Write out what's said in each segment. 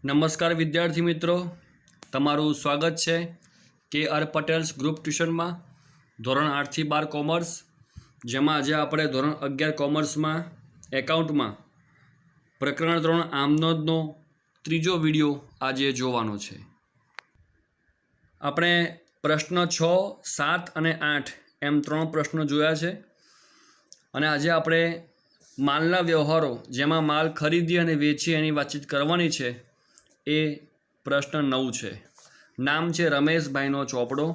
નમસ્કાર વિદ્યાર્થી મિત્રો, તમારું સ્વાગત છે કે આર પટેલ્સ ગ્રુપ ટ્યુશનમાં ધોરણ 8 થી 12 કોમર્સ, જેમાં આજે આપણે ધોરણ 11 કોમર્સમાં એકાઉન્ટમાં પ્રકરણ 3 આમનોંધનો ત્રીજો વિડીયો આજે જોવાનો છે. આપણે પ્રશ્ન 6, 7 અને 8 એમ 3 પ્રશ્નો જોયા છે અને આજે આપણે માલના વ્યવહારો, જેમાં માલ ખરીદી અને વેચી એની વાતચીત કરવાની છે, એ પ્રશ્ન 9 છે. નામ છે રમેશભાઈનો ચોપડો.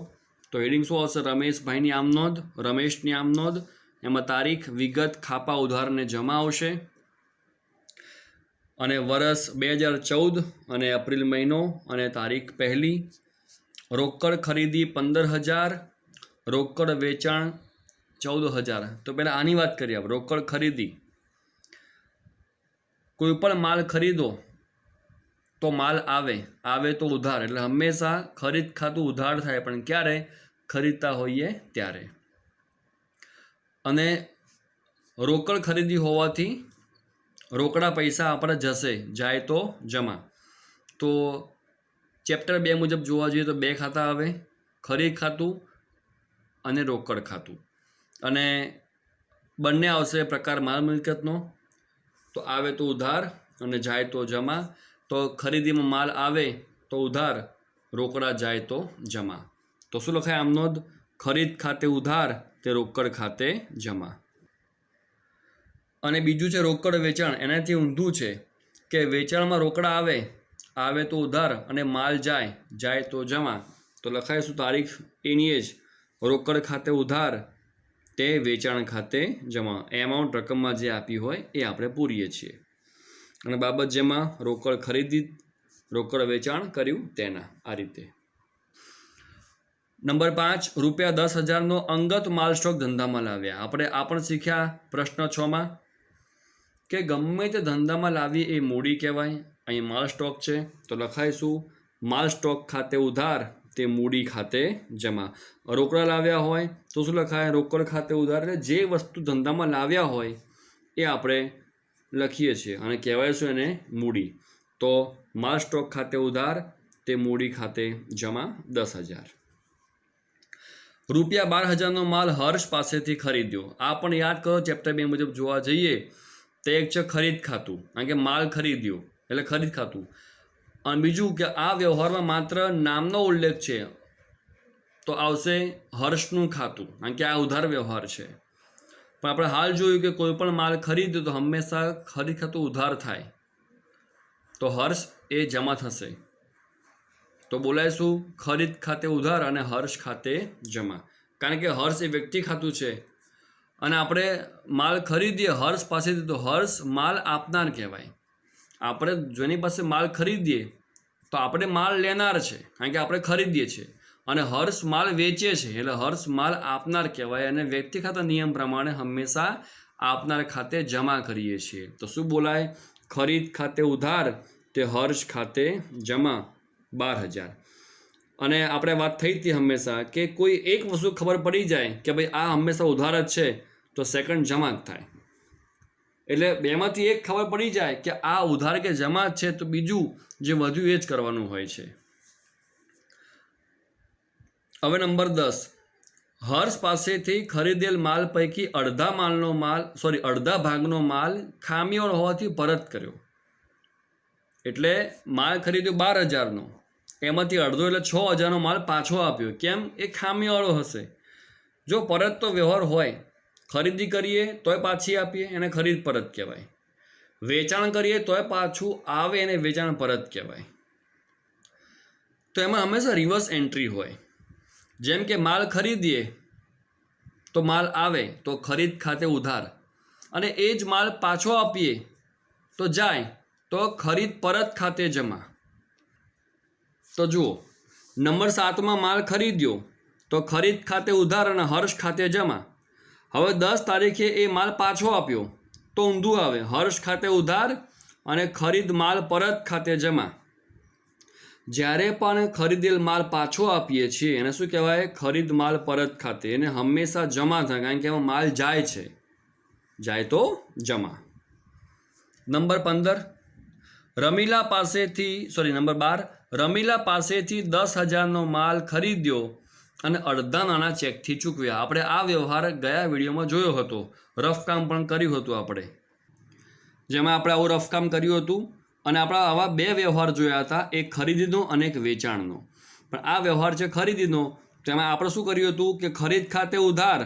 તો હેડિંગ શું હશે? રમેશભાઈની આમનોંધ, રમેશની આમનોંધ. એમાં તારીખ, વિગત, ખાપા, ઉધાર અને જમા આવશે. અને વર્ષ 2014 અને એપ્રિલ મહિનો અને તારીખ 1. રોકડ ખરીદી 15,000, રોકડ વેચાણ 14,000. તો પહેલાં આની વાત કરીએ આપણે. રોકડ ખરીદી, કોઈ પણ માલ ખરીદો તો માલ આવે તો ઉધાર, એટલે હંમેશા ખરીદ ખાતું ઉધાર થાય, પણ ક્યારે? ખરીદતા હોઈએ ત્યારે. અને રોકડ ખરીદી હોવાથી રોકડા પૈસા આપણે જશે, જાય તો જમા. તો ચેપ્ટર 2 મુજબ જોવા જઈએ તો 2 ખાતા આવે, ખરીદ ખાતું અને રોકડ ખાતું. અને બંને આવશે પ્રકાર માલ મિલકતનો. તો આવે તો ઉધાર અને જાય તો જમા. તો ખરીદીમાં માલ આવે તો ઉધાર, રોકડા જાય તો જમા. તો શું લખાય આમનોંધ? ખરીદ ખાતે ઉધાર, તે રોકડ ખાતે જમા. અને બીજું છે રોકડ વેચાણ. એનાથી ઊંધું છે કે વેચાણમાં રોકડા આવે તો ઉધાર અને માલ જાય તો જમા. તો લખાય શું? તારીખ એની જ, રોકડ ખાતે ઉધાર, તે વેચાણ ખાતે જમા. એમાઉન્ટ રકમમાં જે આપી હોય એ આપણે પૂરીએ છીએ. અને બાબત જેમાં રોકડ ખરીદી, રોકડ વેચાણ કર્યું તેના. આ રીતે. નંબર 5, ₹10,000નો અંગત માલ સ્ટોક ધંધામાં લાવ્યા. આપણે આ પણ શીખ્યા પ્રશ્ન 6માં કે ગમે તે ધંધામાં લાવી એ મૂડી કહેવાય. અહીં માલ સ્ટોક છે તો લખાય શું? માલ સ્ટોક ખાતે ઉધાર, તે મૂડી ખાતે જમા. રોકડા લાવ્યા હોય તો શું લખાય? રોકડ ખાતે ઉધાર. એટલે જે વસ્તુ ધંધામાં લાવ્યા હોય એ આપણે લખીએ છીએ અને કહેવાય શું? એને મૂડી. તો માલ સ્ટોક ખાતે ઉધાર, તે મૂડી ખાતે જમા 10,000. ₹12,000નો માલ હર્ષ પાસેથી ખરીદ્યો. આ પણ યાદ કરો, ચેપ્ટર 2 મુજબ જોવા જઈએ તો એક છે ખરીદ ખાતું, કારણ કે માલ ખરીદ્યો એટલે ખરીદ ખાતું. અને બીજું કે આ વ્યવહારમાં માત્ર નામનો ઉલ્લેખ છે તો આવશે હર્ષનું ખાતું, કારણ કે આ ઉધાર વ્યવહાર છે. પણ આપણે હાલ જોયું કે કોઈ પણ માલ ખરીદ્યો તો હંમેશા ખરીદ ખાતું ઉધાર થાય, તો હર્ષ એ જમા થશે. તો બોલાય શું? ખરીદ ખાતે ઉધાર અને હર્ષ ખાતે જમા. કારણ કે હર્ષ એ વ્યક્તિ ખાતું છે અને આપણે માલ ખરીદીએ હર્ષ પાસેથી તો હર્ષ માલ આપનાર કહેવાય. આપણે જેની પાસે માલ ખરીદીએ તો આપણે માલ લેનાર છે, કારણ કે આપણે ખરીદીએ છીએ. અને હર્ષ માલ વેચે છે એટલે હર્ષ માલ આપનાર કહેવાય. અને વ્યક્તિ ખાતા નિયમ પ્રમાણે હંમેશા આપનાર ખાતે જમા કરીએ છીએ. તો શું બોલાય? ખરીદ ખાતે ઉધાર, તે હર્ષ ખાતે જમા 12,000. અને આપણે વાત થઈ હતી હંમેશા કે કોઈ એક વસ્તુ ખબર પડી જાય કે ભાઈ આ હંમેશા ઉધાર જ છે તો સેકન્ડ જમા જ થાય. એટલે બેમાંથી એક ખબર પડી જાય કે આ ઉધાર કે જમા જ છે તો બીજું જે વધ્યું એ જ કરવાનું હોય છે. હવે નંબર 10, હર્ષ પાસેથી ખરીદેલ માલ પૈકી અડધા ભાગનો માલ ખામીવાળો હોવાથી પરત કર્યો. એટલે માલ ખરીદ્યો 12,000નો, એમાંથી અડધો એટલે 6,000નો માલ પાછો આપ્યો. કેમ? એ ખામીવાળો હશે. જો પરત તો વ્યવહાર હોય, ખરીદી કરીએ તોય પાછી આપીએ, એને ખરીદ પરત કહેવાય. વેચાણ કરીએ તોય પાછું આવે, એને વેચાણ પરત કહેવાય. તો એમાં હંમેશા રિવર્સ એન્ટ્રી હોય. જેમ કે માલ ખરીદીએ તો માલ આવે તો ખરીદ ખાતે ઉધાર, અને એ જ માલ પાછો આપીએ તો જાય તો ખરીદ પરત ખાતે જમા. તો જુઓ, નંબર 7માં માલ ખરીદ્યો તો ખરીદ ખાતે ઉધાર અને હર્ષ ખાતે જમા. હવે 10 તારીખે એ માલ પાછો આપ્યો તો ઊંધું આવે, હર્ષ ખાતે ઉધાર અને ખરીદ માલ પરત ખાતે જમા. જ્યારે પણ ખરીદેલ માલ પાછો આપીએ છીએ એને શું કહેવાય? ખરીદ માલ પરત ખાતે. એને હંમેશા જમા થાય, કારણ કે એમાં માલ જાય છે, જાય તો જમા. નંબર 15, રમીલા પાસેથી નંબર 12, રમીલા પાસેથી 10,000નો માલ ખરીદ્યો અને અડધા નાણાં ચેકથી ચૂકવ્યા. આપણે આ વ્યવહાર ગયા વિડીયોમાં જોયો હતો, રફ કામ પણ કર્યું હતું આપણે, જેમાં આપણે આવું રફ કામ કર્યું હતું. અને આપણા આવા બે વ્યવહાર જોયા હતા, એક ખરીદીનો અને એક વેચાણનો. પણ આ વ્યવહાર છે ખરીદીનો, તેમાં આપણે શું કર્યું હતું કે ખરીદ ખાતે ઉધાર,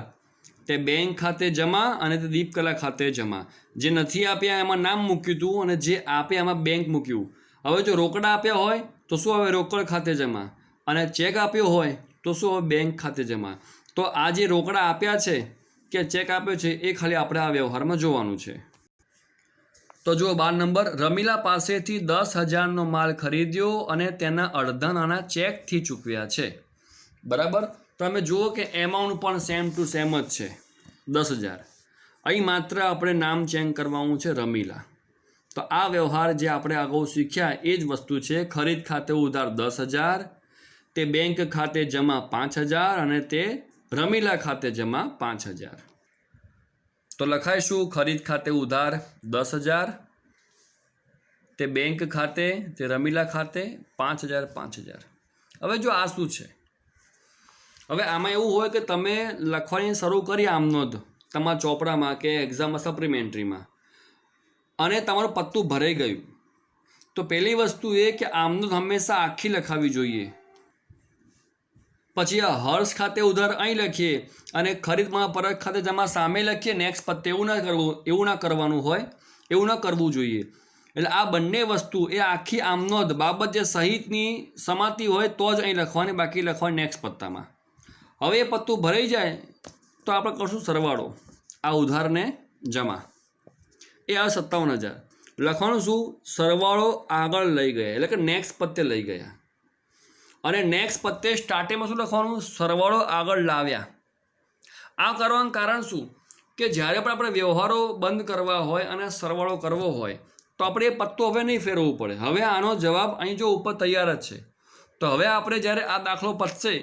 તે બેંક ખાતે જમા અને તે દીપકલા ખાતે જમા. જે નથી આપ્યા એમાં નામ મૂક્યું હતું અને જે આપ્યા એમાં બેંક મૂક્યું. હવે જો રોકડા આપ્યા હોય તો શું હવે રોકડ ખાતે જમા, અને ચેક આપ્યો હોય તો શું હવે બેંક ખાતે જમા. તો આ જે રોકડા આપ્યા છે કે ચેક આપ્યો છે એ ખાલી આપણે આ વ્યવહારમાં જોવાનું છે. તો જુઓ 12 નંબર, રમીલા પાસેથી 10,000નો માલ ખરીદ્યો અને તેના અડધા નાણાં ચેકથી ચૂકવ્યા છે. બરાબર. તમે જુઓ કે એમાઉન્ટ પણ સેમ ટુ સેમ જ છે, 10,000. અહીં માત્ર આપણે નામ ચેન્જ કરવાનું છે રમીલા. તો આ વ્યવહાર જે આપણે અગાઉ શીખ્યા એ જ વસ્તુ છે. ખરીદ ખાતે ઉધાર 10,000, તે બેંક ખાતે જમા 5,000 અને તે રમીલા ખાતે જમા 5,000. તો લખાઈશું ખરીદ ખાતે ઉધાર 10,000, તે બેંક ખાતે, તે રમીલા ખાતે 5,000 5,000. હવે જો આ શું છે, હવે આમાં એવું હોય કે તમે લખવાની શરૂ કરી આમનો જ તમારા ચોપડામાં કે એક્ઝામમાં સપ્લિમેન્ટરીમાં, અને તમારું પત્તું ભરાઈ ગયું, તો પહેલી વસ્તુ એ કે આમનો હંમેશા આખી લખાવી જોઈએ. પછી આ હર્ષ ખાતે ઉધાર અહીં લખીએ અને ખરીદમાં પરત ખાતે જમા સામે લખીએ નેક્સ્ટ પત્તે, એવું ના કરવાનું હોય, એવું ન કરવું જોઈએ. એટલે આ બંને વસ્તુ એ આખી આમનોંધ બાબત જે સહિતની સમાતી હોય તો જ અહીં લખવાની, બાકી લખવાની નેક્સ્ટ પત્તામાં. હવે એ પત્તું ભરાઈ જાય તો આપણે કરશું સરવાળો, આ ઉધારને જમા, એ આ 57,000 લખવાનું શું, સરવાળો આગળ લઈ ગયા એટલે કે નેક્સ્ટ પત્તે લઈ ગયા. અને નેક્સ્ટ પત્તે સ્ટાર્ટિંગમાં શું લખવાનું, સરવાળો આગળ લાવ્યા. આ કરવાનું કારણ શું કે જ્યારે પણ આપણે વ્યવહારો બંધ કરવા હોય અને સરવાળો કરવો હોય તો આપણે એ પત્તો હવે નહીં ફેરવવું પડે. હવે આનો જવાબ અહીં જો ઉપર તૈયાર જ છે, તો હવે આપણે જ્યારે આ દાખલો પતશે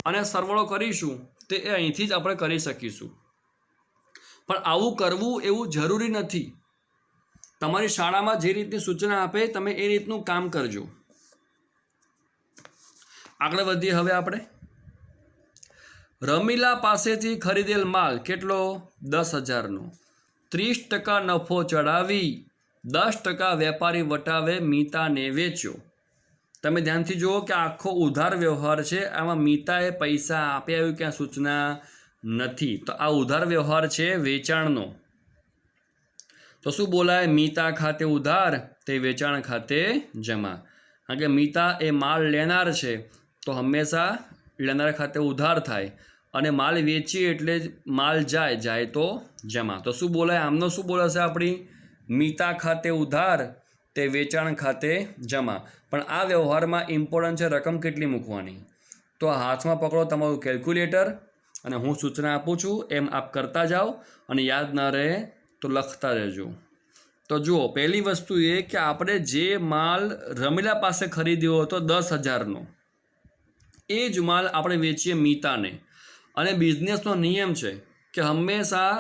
અને સરવાળો કરીશું તે અહીંથી જ આપણે કરી શકીશું. પણ આવું કરવું એવું જરૂરી નથી. તમારી શાળામાં જે રીતની સૂચના આપે તમે એ રીતનું કામ કરજો. આગળ વધીએ હવે આપણે. રમીલા પાસેથી ખરીદેલ માલ કેટલો, 10,000નો. 30% નફો ચડાવી 10% વેપારી વટાવે મીતાને વેચ્યો. તમે ધ્યાનથી જુઓ કે આખો ઉધાર વ્યવહાર છે, આમાં મીતાએ પૈસા આપ્યા એવું ક્યાં સૂચના નથી. તો આ ઉધાર વ્યવહાર છે વેચાણનો. તો શું બોલાય, મીતા ખાતે ઉધાર, તે વેચાણ ખાતે જમા. કારણ કે મીતા એ માલ લેનાર છે તો હંમેશા લેનાર ખાતે ઉધાર થાય, અને માલ વેચીએ એટલે માલ જાય તો જમા. તો શું બોલાય, આમનો શું બોલાશે આપણી, મીતા ખાતે ઉધાર, તે વેચાણ ખાતે જમા. પણ આ વ્યવહારમાં ઇમ્પોર્ટન્ટ છે રકમ કેટલી મૂકવાની. તો હાથમાં પકડો તમારું કેલ્ક્યુલેટર અને હું સૂચના આપું છું એમ આપ કરતા જાઓ, અને યાદ ન રહે તો લખતા રહેજો. તો જુઓ, પહેલી વસ્તુ એ કે આપણે જે માલ રમીલા પાસે ખરીદ્યો હતો 10,000નો, એ જ માલ આપણે વેચીએ મીતાને. અને બિઝનેસનો નિયમ છે કે હંમેશા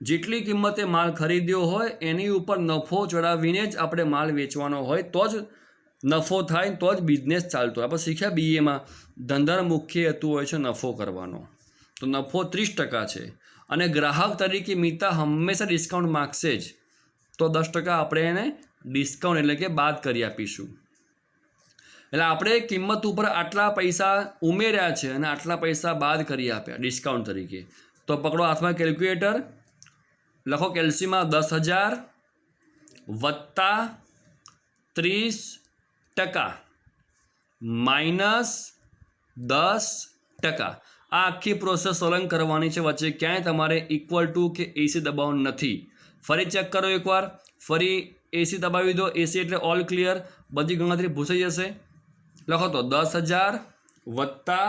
જેટલી કિંમતે માલ ખરીદ્યો હોય એની ઉપર નફો ચડાવીને જ આપણે માલ વેચવાનો હોય, તો જ નફો થાય, તો જ બિઝનેસ ચાલતો હોય. આપણે શીખ્યા બીએમાં ધંધાનો મુખ્ય હેતુ હોય છે નફો કરવાનો. તો નફો 30% છે, અને ગ્રાહક તરીકે મીતા હંમેશા ડિસ્કાઉન્ટ માગશે જ, તો 10% આપણે એને ડિસ્કાઉન્ટ એટલે કે બાદ કરી આપીશું. એટલે આપણે કિંમત ઉપર આટલા પૈસા ઉમેર્યા છે અને આટલા પૈસા બાદ કરી આપ્યા ડિસ્કાઉન્ટ તરીકે. તો પકડો હાથમાં કેલ્ક્યુલેટર, લખો કેલ્સીમાં 10,000 વત્તા 30% માઇનસ 10%. આ આખી પ્રોસેસ સોલવ કરવાની છે. વચ્ચે ક્યાંય તમારે ઇક્વલ ટુ કે એસી દબાવવાનું નથી. ફરી ચેક કરો એકવાર, ફરી એસી દબાવી દો. એસી એટલે ઓલ ક્લિયર, બધી ગણતરી ભૂસાઈ જશે. લખો તો 10,000 વત્તા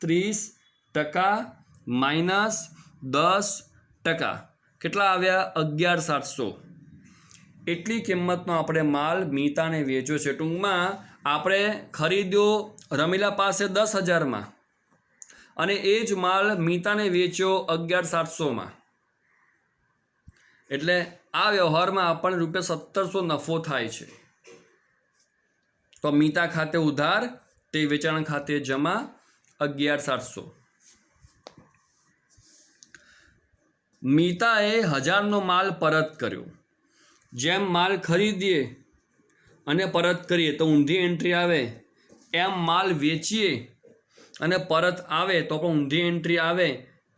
30% માઇનસ 10%, કેટલા આવ્યા, 11,700. એટલી કિંમતનો આપણે માલ મીતાને વેચ્યો છે. ટૂંકમાં આપણે ખરીદ્યો રમીલા પાસે 10,000માં અને એ જ માલ મીતાને વેચ્યો 11,700માં. એટલે આ વ્યવહારમાં આપણને ₹1700 નફો થાય છે. તો મીતા ખાતે ઉધાર તે વેચાણ ખાતે જમા 11700. મીતાએ 1000નો માલ પરત કર્યો. જેમ માલ ખરીદીએ અને પરત કરીએ તો ઊંધી એન્ટ્રી આવે, એમ માલ વેચીએ અને પરત આવે તો પણ ઊંધી એન્ટ્રી આવે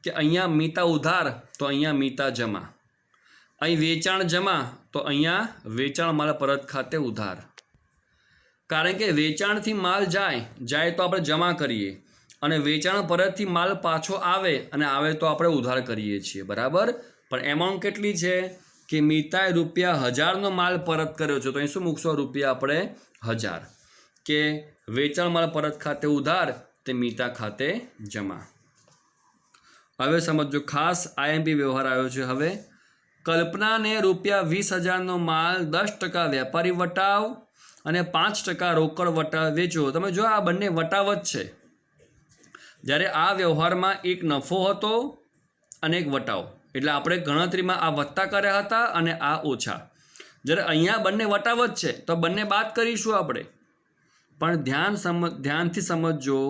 કે અહીંયા મીતા ઉધાર તો અહીંયા મીતા જમા, અહીં વેચાણ જમા તો અહીંયા વેચાણ માલ પરત ખાતે ઉધાર. કારણ કે વેચાણથી માલ જાય તો આપણે જમા કરીએ અને વેચાણ પરતથી માલ પાછો આવે અને આવે તો આપણે ઉધાર કરીએ છીએ. બરાબર. પણ એમાઉન્ટ કેટલી છે કે મીતાએ ₹1000નો માલ પરત કર્યો છે તો અહીં શું મૂકશો? રૂપિયા આપણે 1000 કે વેચાણ માલ પરત ખાતે ઉધાર તે મીતા ખાતે જમા. હવે સમજો, ખાસ IMP વ્યવહાર આવ્યો છે. હવે કલ્પનાને ₹20,000નો માલ 10% વેપારી વટાવ અને 5% રોકડ વટાવ વેચો. તમે જો આ બંને વટાવ જ છે. જ્યારે આ વ્યવહારમાં એક નફો હતો અને એક વટાવ, એટલે આપણે ગણતરીમાં આ વત્તા કર્યા હતા અને આ ઓછા. જ્યારે અહીંયા બંને વટાવ જ છે તો બંને બાદ કરીશું આપણે. પણ ધ્યાનથી સમજજો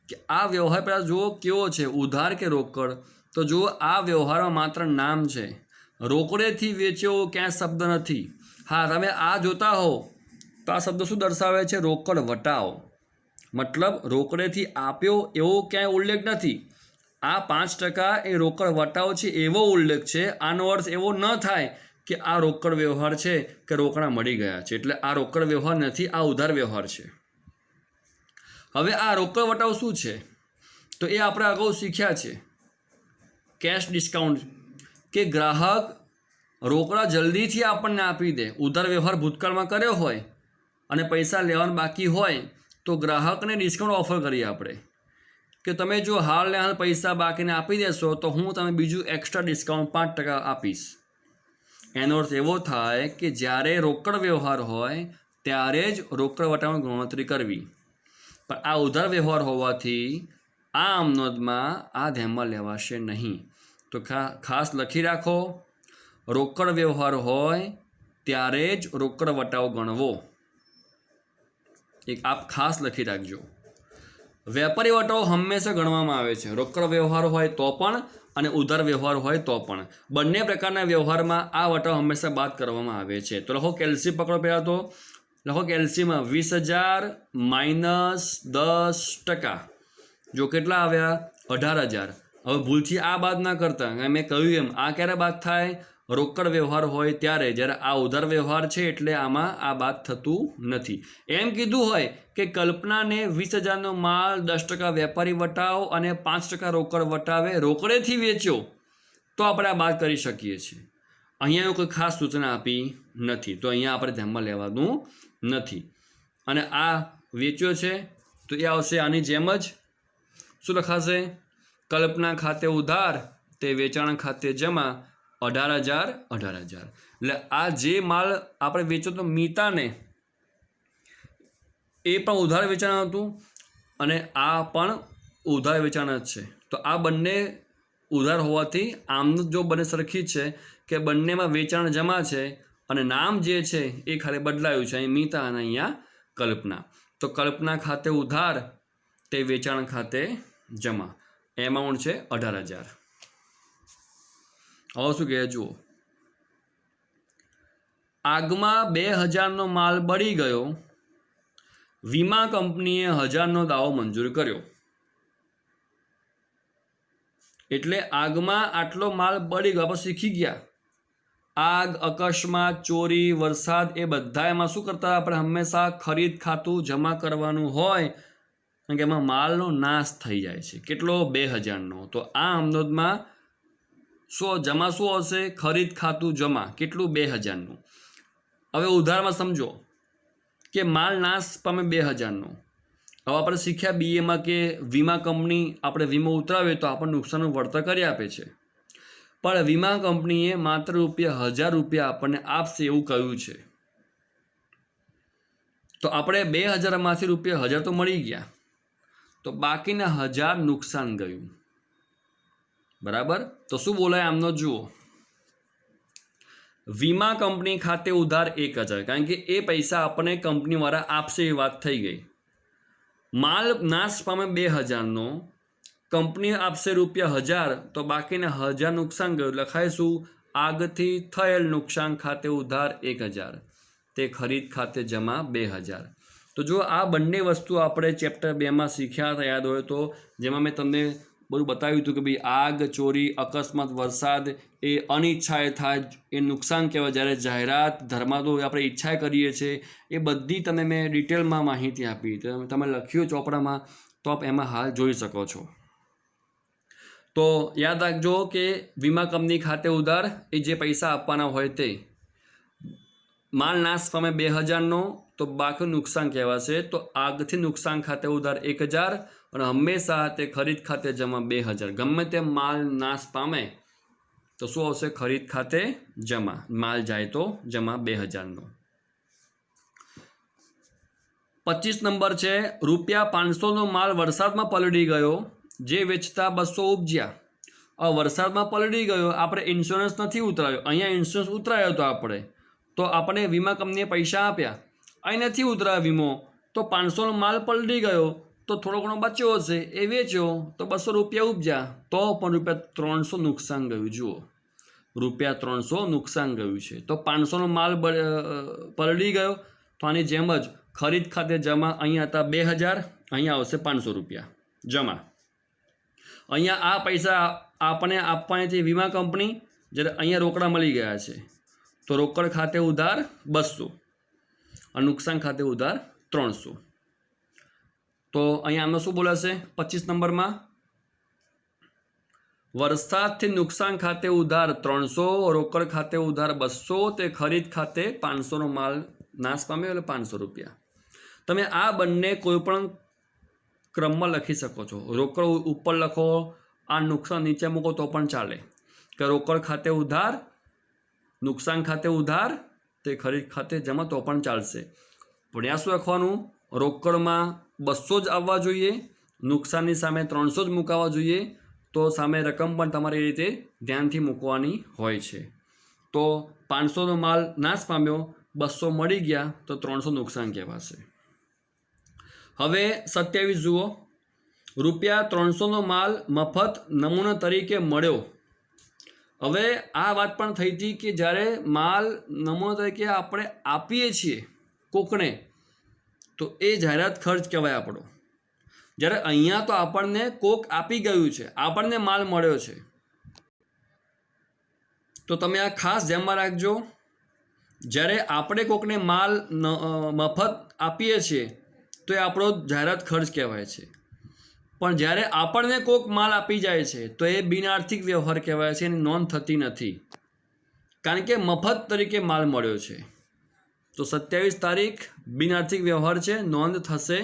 કે આ વ્યવહાર પહેલાં જુઓ કેવો છે, ઉધાર કે રોકડ. તો જુઓ આ વ્યવહારમાં માત્ર નામ છે, રોકડેથી વેચ્યો ક્યાંય શબ્દ નથી. હા, તમે આ જોતા હો તો આ શબ્દ શું દર્શાવે છે? રોકડ વટાવ. મતલબ રોકડેથી આપ્યો એવો ક્યાંય ઉલ્લેખ નથી. આ 5% એ રોકડ વટાવ છે એવો ઉલ્લેખ છે. આનો અર્થ એવો ન થાય કે આ રોકડ વ્યવહાર છે કે રોકડા મળી ગયા છે, એટલે આ રોકડ વ્યવહાર નથી, આ ઉધાર વ્યવહાર છે. હવે આ રોકડ વટાવ શું છે તો એ આપણે અગાઉ શીખ્યા છે. કેશ ડિસ્કાઉન્ટ, કે ગ્રાહક રોકડા જલ્દીથી આપણને આપી દે. ઉધાર વ્યવહાર ભૂતકાળમાં કર્યો હોય અને પૈસા લેવાનું બાકી હોય તો ગ્રાહકને ડિસ્કાઉન્ટ ઓફર કરીએ આપણે કે તમે જો હાલ ને હાલ પૈસા બાકીને આપી દેશો તો હું તમે બીજું એક્સ્ટ્રા ડિસ્કાઉન્ટ 5% આપીશ. એનો અર્થ એવો થાય કે જ્યારે રોકડ વ્યવહાર હોય ત્યારે જ રોકડ વટાવની ગણતરી કરવી. પણ આ ઉધાર વ્યવહાર હોવાથી આ આમનોંધમાં આ ધ્યાનમાં લેવાશે નહીં. તો ખાસ લખી રાખો, રોકડ વ્યવહાર હોય ત્યારે જ રોકડ વટાવ ગણવો. એક આપ ખાસ લખી રાખજો. વેપારી વટાવ હંમેશા ગણવામાં આવે છે, રોકડ વ્યવહાર હોય તો પણ અને ઉધાર વ્યવહાર હોય તો પણ. બંને પ્રકારના વ્યવહારમાં આ વટાવ હંમેશા બાદ કરવામાં આવે છે. તો લખો કેલ્સી પકડો. પહેલાં તો લખો કેલ્સીમાં 20,000 માઇનસ 10%. જો કેટલા આવ્યા? 18,000. હવે ભૂલથી આ બાદ ના કરતા. મેં કહ્યું એમ આ ક્યારે બાદ થાય? રોકડ વ્યવહાર હોય ત્યારે. જ્યારે આ ઉધાર વ્યવહાર છે એટલે આમાં આ બાદ થતું નથી. એમ કીધું હોય કે કલ્પનાને 20,000નો માલ 10% વેપારી વટાવ અને 5% રોકડ વટાવે રોકડેથી વેચ્યો તો આપણે આ બાદ કરી શકીએ છીએ. અહીંયા કોઈ ખાસ સૂચના આપી નથી તો અહીંયા આપણે ધ્યાનમાં લેવાનું નથી. અને આ વેચ્યો છે તો એ આવશે આની જેમ જ. શું લખાશે? કલ્પના ખાતે ઉધાર તે વેચાણ ખાતે જમા 18,000. એટલે આ જે માલ આપણે વેચ્યો તો મીતાને એ પણ ઉધાર વેચાણ હતું અને આ પણ ઉધાર વેચાણ જ છે. તો આ બંને ઉધાર હોવાથી આમનું જો બંને સરખી જ છે કે બંનેમાં વેચાણ જમા છે અને નામ જે છે એ ખાલી બદલાયું છે, અહીં મીતા અને અહીંયા કલ્પના. તો કલ્પના ખાતે ઉધાર તે વેચાણ ખાતે જમા. એમાઉન્ટ છે 18,000. હવે શું કહે જુઓ, આગમાં 2,000નો માલ બળી ગયો, વીમા કંપનીએ 1,000નો દાવો મંજૂર કર્યો. એટલે આગમાં આટલો માલ બળી ગયો. આપણે શીખી ગયા આગ, અકસ્માત, ચોરી, વરસાદ એ બધા એમાં શું કરતા? આપણે હંમેશા ખરીદ ખાતું જમા કરવાનું હોય કારણ કે એમાં માલનો નાશ થઈ જાય છે. કેટલો? 2,000નો. તો આ આમનોંધમાં જમા શું હશે? ખરીદ ખાતું જમા. કેટલું? 2,000નું. હવે ઉધારમાં સમજો કે માલ નાશ પામે 2,000નો. હવે આપણે શીખ્યા BAમાં કે વીમા કંપની આપણે વીમો ઉતરાવીએ તો આપણને નુકસાનનું વળતર કરી આપે છે. પણ વીમા કંપનીએ માત્ર ₹1,000 આપણને આપશે એવું કહ્યું છે. તો આપણે 2,000માંથી ₹1,000 તો મળી ગયા, તો બાકીના 1,000 નુકસાન ગયું. બરાબર. તો શું બોલાય આમનો? જુઓ, વીમા કંપની ખાતે ઉધાર 1000, કારણ કે એ પૈસા આપણને કંપનીવાળા આપશે એ વાત થઈ ગઈ. માલ નાશ પામે 2000નો, કંપની આપશે ₹1000, તો બાકીના 1000 નુકસાન ગયું. લખાઈશું આગથી થયેલ નુકસાન ખાતે ઉધાર 1000, તે ખરીદ ખાતે જમા 2000. તો જો આ બંને વસ્તુ આપણે ચેપ્ટર 2માં શીખ્યા હતા, યાદ હોય તો, જેમાં મેં તમને બધું બતાવ્યું હતું કે ભાઈ આગ, ચોરી, અકસ્માત, વરસાદ એ અનિચ્છાએ થાય એ નુકસાન કહેવાય. જ્યારે જાહેરાત, ધર્માદો આપણે ઈચ્છાએ કરીએ છીએ, એ બધી તમે મેં ડિટેલમાં માહિતી આપી. તમે લખ્યું ચોપડામાં, તો આપ એમાં હાલ જોઈ શકો છો. તો યાદ રાખજો કે વીમા કંપની ખાતે ઉધાર એ જે પૈસા આપવાના હોય તે. માલ નાશ પામે 2000નો, તો બાકી નુકસાન કહેવાશે. તો આગથી નુકસાન ખાતે ઉધાર 1000, અને હંમેશા તે ખરીદ ખાતે જમા 2000. ગમે તે માલ નાશ પામે તો શું આવશે? ખરીદ ખાતે જમા. માલ જાય તો જમા 2000નો. 25 નંબર છે, ₹500નો માલ વરસાદમાં પલળી ગયો, જે વેચતા 200 ઉપજ્યા. હવે વરસાદમાં પલળી ગયો, આપણે ઇન્સ્યોરન્સ નથી ઉતરાયો. અહીંયા ઇન્સ્યોરન્સ ઉતરાયો હતો આપણે, તો આપણે વીમા કંપનીએ પૈસા આપ્યા. અહીં નથી ઉતરાયો વીમો, તો 500નો માલ પલળી ગયો, તો થોડો ઘણો બચ્યો હશે, એ વેચ્યો તો ₹200 ઉપજ્યા, તો પણ ₹300 નુકસાન ગયું. જુઓ, ₹300 નુકસાન ગયું છે. તો 500નો માલ પલળી ગયો, તો આની જેમ જ ખરીદ ખાતે જમા. અહીંયા હતા 2000, અહીંયા આવશે ₹500 જમા. અહીંયા આ પૈસા આપણે આપવાની હતી વીમા કંપની, જ્યારે અહીંયા રોકડા મળી ગયા છે, તો રોકડ ખાતે ઉધાર 200 અને નુકસાન ખાતે ઉધાર 300. તો અહીંયા આમાં શું બોલાશે? 25 નંબરમાં વરસાદથી નુકસાન ખાતે ઉધાર 300, રોકડ ખાતે ઉધાર 200, તે ખરીદ ખાતે 500નો માલ નાશ પામ્યો એટલે ₹500. તમે આ બંને કોઈ પણ ક્રમમાં લખી શકો છો. રોકડ ઉપર લખો, આ નુકસાન નીચે મૂકો તો પણ ચાલે, કે રોકડ ખાતે ઉધાર, નુકસાન ખાતે ઉધાર, તે ખરીદ ખાતે જમા, તો પણ ચાલશે. પણ ત્યાં શું લખવાનું? રોકડમાં 200 જ આવવા જોઈએ, નુકસાનની સામે 300 જ મૂકવા જોઈએ. તો સામે રકમ પણ તમારી રીતે ધ્યાનથી મૂકવાની હોય છે. તો 500નો માલ નાશ પામ્યો, 200 મળી ગયા, તો 300 નુકસાન કહેવાશે. હવે 27 જુઓ, ₹300નો માલ મફત નમૂના તરીકે મળ્યો. હવે આ વાત પણ થઈ હતી કે જ્યારે માલ નમૂના તરીકે આપણે આપીએ છીએ કોકને, તો એ જાહેરાત ખર્ચ કહેવાય આપણો. જ્યારે અહીંયા તો આપણને કોક આપી ગયું છે, આપણને માલ મળ્યો છે. તો તમે આ ખાસ ધ્યાનમાં રાખજો. જ્યારે આપણે કોકને માલ મફત આપીએ છીએ તો એ આપણો જાહેરાત ખર્ચ કહેવાય છે. પણ જ્યારે આપણને કોક માલ આપી જાય છે તો એ બિનઆર્થિક વ્યવહાર કહેવાય છે, એની નોંધ થતી નથી, કારણ કે મફત તરીકે માલ મળ્યો છે. તો 27 તારીખ બિનઆર્થિક વ્યવહાર છે, નોંધ થશે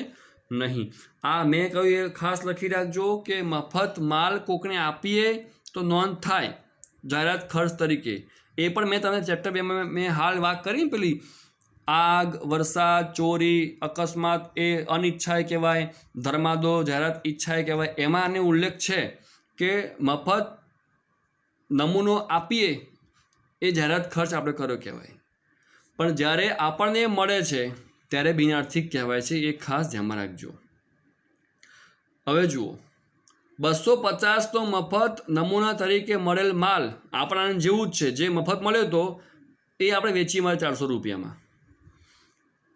નહીં. આ મેં કહ્યું એ ખાસ લખી રાખજો કે મફત માલ કોકને આપીએ તો નોંધ થાય જાહેરાત ખર્ચ તરીકે. એ પણ મેં તમને ચેપ્ટર 2માં મેં હાલ વાત કરી, પેલી આગ, વરસાદ, ચોરી, અકસ્માત એ અનિચ્છાએ કહેવાય, ધર્માદો, જાહેરાત ઈચ્છાએ કહેવાય. એમાં આને ઉલ્લેખ છે કે મફત નમૂનો આપીએ એ જાહેરાત ખર્ચ આપણે કર્યો કહેવાય. પણ જ્યારે આપણને મળે છે ત્યારે બિનઆર્થિક કહેવાય છે, એ ખાસ ધ્યાનમાં રાખજો. હવે જુઓ, 250નો મફત નમૂના તરીકે મળેલ માલ આપણાને જેવું જ છે, જે મફત મળ્યો હતો એ આપણે વેચી મળે ₹400.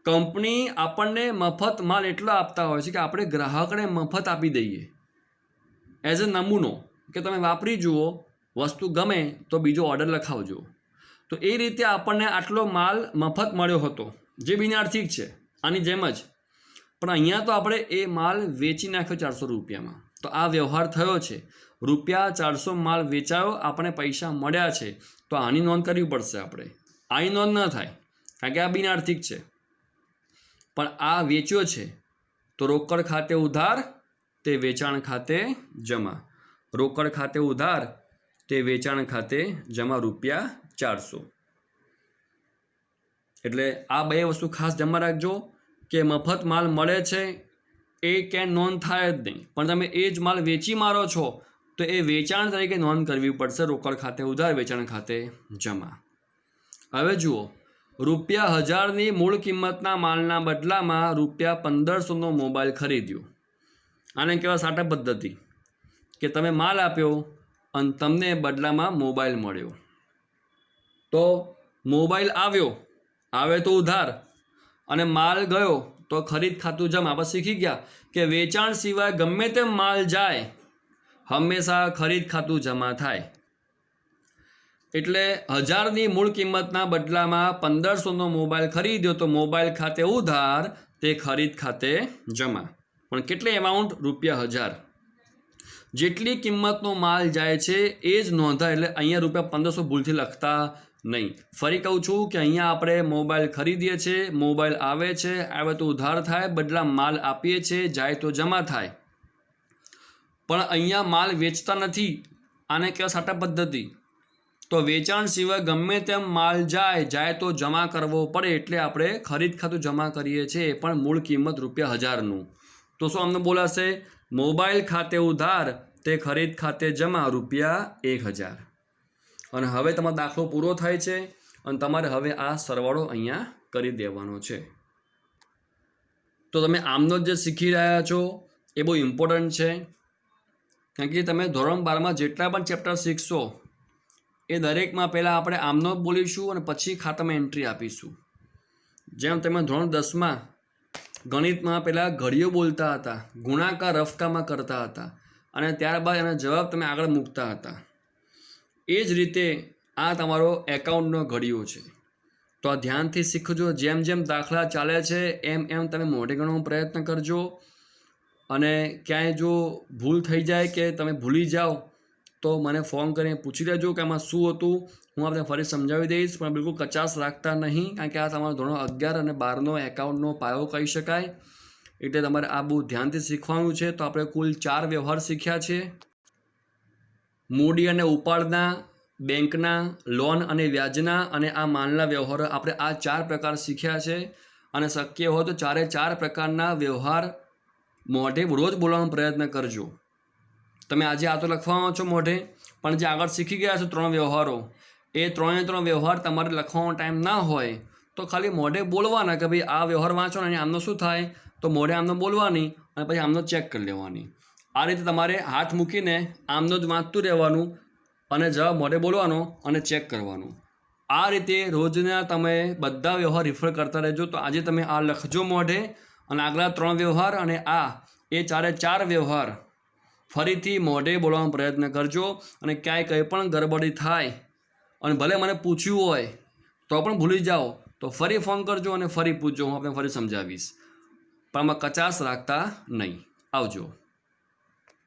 કંપની આપણને મફત માલ એટલો આપતા હોય છે કે આપણે ગ્રાહકને મફત આપી દઈએ એઝ અ નમૂનો, કે તમે વાપરી જુઓ, વસ્તુ ગમે તો બીજો ઓર્ડર લખાવજો. તો એ રીતે આપણને આટલો માલ મફત મળ્યો હતો, જે બિનઆર્થિક છે આની જેમ જ. પણ અહીંયા તો આપણે એ માલ વેચી નાખ્યો ₹400. તો આ વ્યવહાર થયો છે. ₹400 માલ વેચાયો, આપણે પૈસા મળ્યા છે, તો આની નોંધ કરવી પડશે આપણે. આની નોંધ ન થાય કારણ કે આ બિનઆર્થિક છે. પણ આ વેચ્યો છે તો રોકડ ખાતે ઉધાર, તે વેચાણ ખાતે જમા. રોકડ ખાતે ઉધાર, તે વેચાણ ખાતે જમા ₹400. એટલે આ બે વસ્તુ ખાસ ધ્યાનમાં રાખજો કે મફત માલ મળે છે એ ક્યાંય નોંધ થાય જ નહીં, પણ તમે એ જ માલ વેચી મારો છો તો એ વેચાણ તરીકે નોંધ કરવી પડશે. રોકડ ખાતે ઉધાર, વેચાણ ખાતે જમા. હવે જુઓ, ₹1000ની મૂળ કિંમતના માલના બદલામાં ₹1500નો મોબાઈલ ખરીદ્યો. આને કહેવાય સાટા પદ્ધતિ, કે તમે માલ આપ્યો અને તમને બદલામાં મોબાઈલ મળ્યો. તો મોબાઈલ આવે તો ઉધાર, અને માલ ગયો તો ખરીદ ખાતું જમા. આપણે શીખી ગયા કે વેચાણ સિવાય ગમે તેમ માલ જાય હંમેશા ખરીદ ખાતું જમા થાય. એટલે 1000ની મૂળ કિંમતના બદલામાં 1500નો મોબાઈલ ખરીદ્યો તો મોબાઈલ ખાતે ઉધાર, તે ખરીદ ખાતે જમા. પણ કેટલી એમાઉન્ટ? ₹1000. જેટલી કિંમતનો માલ જાય છે એ જ નોંધાય. એટલે અહીંયા ₹1500 ભૂલથી લખતા નહીં. ફરી કહું છું કે અહીંયા આપણે મોબાઈલ ખરીદીએ છીએ, મોબાઈલ આવે તો ઉધાર થાય, બદલા માલ આપીએ છીએ, જાય તો જમા થાય. પણ અહીંયા માલ વેચતા નથી. આને કહેવાય સાટા પદ્ધતિ. તો વેચાણ સિવાય ગમે તેમ માલ જાય તો જમા કરવો પડે, એટલે આપણે ખરીદ ખાતું જમા કરીએ છીએ, પણ મૂળ કિંમત ₹1000નું. તો શું અમને બોલાશે? મોબાઈલ ખાતે ઉધાર, તે ખરીદ ખાતે જમા, ₹1000. અને હવે તમારો દાખલો પૂરો થાય છે અને તમારે હવે આ સરવાળો અહીંયા કરી દેવાનો છે. તો તમે આમનો જે શીખી રહ્યા છો એ બહુ ઇમ્પોર્ટન્ટ છે, કારણ કે તમે ધોરણ 12માં જેટલા પણ ચેપ્ટર શીખશો એ દરેકમાં પહેલાં આપણે આમનો બોલીશું અને પછી ખાતામાં એન્ટ્રી આપીશું. જેમ તમે ધોરણ 10માં ગણિતમાં પહેલાં ઘડીઓ બોલતા હતા, ગુણાકાર રફકામાં કરતા હતા અને ત્યારબાદ એના જવાબ તમે આગળ મૂકતા હતા. એ જ રીતે આ તમારો એકાઉન્ટનો ઘડીઓ છે. તો આ ધ્યાનથી શીખજો. જેમ જેમ દાખલા ચાલે છે એમ તમે મોઢે ગણવાનો પ્રયત્ન કરજો. અને ક્યાંય જો ભૂલ થઈ જાય કે તમે ભૂલી જાઓ તો મને ફોન કરીને પૂછી લેજો કે આમાં શું હતું. હું આપણે ફરી સમજાવી દઈશ, પણ બિલકુલ કચાશ રાખતા નહીં, કારણ કે આ તમારો ધોરણ 11 અને 12નો એકાઉન્ટનો પાયો કહી શકાય. એટલે તમારે આ બહુ ધ્યાનથી શીખવાનું છે. તો આપણે કુલ 4 વ્યવહાર શીખ્યા છે: મૂડી અને ઉપાડના, બેંકના, લોન અને વ્યાજના, અને આ માલના વ્યવહારો. આપણે આ 4 પ્રકાર શીખ્યા છે. અને શક્ય હોય તો 4 પ્રકારના વ્યવહાર મોઢે રોજ બોલવાનો પ્રયત્ન કરજો. તમે આજે આ તો લખવાનો છો મોઢે, પણ જે આગળ શીખી ગયા છો 3 વ્યવહારો, એ 3 વ્યવહાર તમારે લખવાનો ટાઈમ ના હોય તો ખાલી મોઢે બોલવાના કે ભાઈ આ વ્યવહાર વાંચો ને આમનો શું થાય, તો મોઢે આમનો બોલવાની અને પછી આમનો ચેક કરી લેવાની. આ રીતે તમારે હાથ મૂકીને આમનો જ વાંચતું રહેવાનું અને જવાબ મોઢે બોલવાનો અને ચેક કરવાનું. આ રીતે રોજના તમે બધા વ્યવહાર રિફર કરતા રહેજો. તો આજે તમે આ લખજો મોઢે, અને આગલા 3 વ્યવહાર અને એ 4 વ્યવહાર ફરીથી મોઢે બોલવાનો પ્રયત્ન કરજો. અને ક્યાંય કંઈ પણ ગડબડી થાય અને ભલે મને પૂછ્યું હોય તો પણ ભૂલી જાઓ તો ફરી ફોન કરજો અને ફરી પૂછજો, હું આપણે ફરી સમજાવીશ. પણ આમાં કચાશ રાખતા નહીં. આવજો.